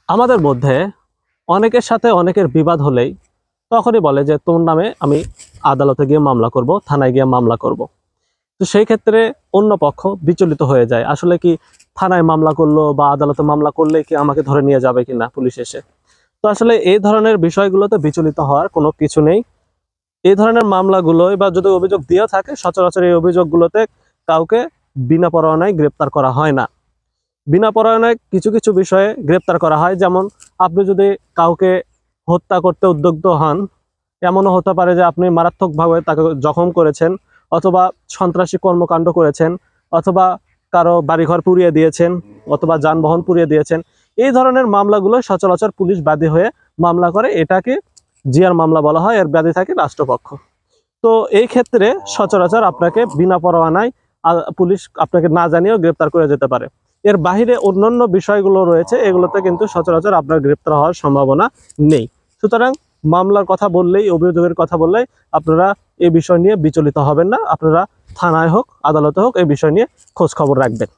আমাদের মধ্যে অনেকের সাথে অনেকের বিবাদ হলেই তখনই বলে যে তোর নামে আমি আদালতে গিয়ে মামলা করব, থানায় গিয়ে মামলা করব। তো সেই ক্ষেত্রে অন্য পক্ষ বিচলিত হয়ে যায়, আসলে কি থানায় মামলা করলো বা আদালতে মামলা করলে কি আমাকে ধরে নিয়ে যাবে কিনা পুলিশ এসে। তো আসলে এই ধরনের বিষয়গুলোতে বিচলিত হওয়ার কোনো কিছু নেই। এই ধরনের মামলাগুলোয় বা যদি অভিযোগ দিয়ে থাকে, সচরাচর এই অভিযোগগুলোতে কাউকে বিনা পরোয়ানায় গ্রেপ্তার করা হয় না। বিনা পরোয়ানায় কিছু কিছু বিষয়ে গ্রেপ্তার করা হয়, যেমন আপনি যদি কাউকে হত্যা করতে উদ্যুক্ত হন, এমনও হতে পারে যে আপনি মারাত্মকভাবে তাকে জখম করেছেন, অথবা সন্ত্রাসী কর্মকাণ্ড করেছেন, অথবা কারো বাড়িঘর পুড়িয়ে দিয়েছেন, অথবা যানবাহন পুড়িয়ে দিয়েছেন। এই ধরনের মামলাগুলো সচরাচর পুলিশ বাদী হয়ে মামলা করে, এটাকে জিআর মামলা বলা হয়। এর বাদী থাকে রাষ্ট্রপক্ষ। তো এই ক্ষেত্রে সচরাচর আপনাকে বিনা পরোয়ানায় পুলিশ আপনাকে না জানিয়েও গ্রেপ্তার করে যেতে পারে। এর বাহিরে অন্যান্য বিষয়গুলো রয়েছে, এগুলোতে কিন্তু সচরাচর আপনার গ্রেপ্তার হওয়ার সম্ভাবনা নেই। সুতরাং মামলার কথা বললেই, অভিযোগের কথা বললেই আপনারা এই বিষয় নিয়ে বিচলিত হবেন না। আপনারা থানায় হোক, আদালতে হোক, এই বিষয় নিয়ে খোঁজ খবর রাখবেন।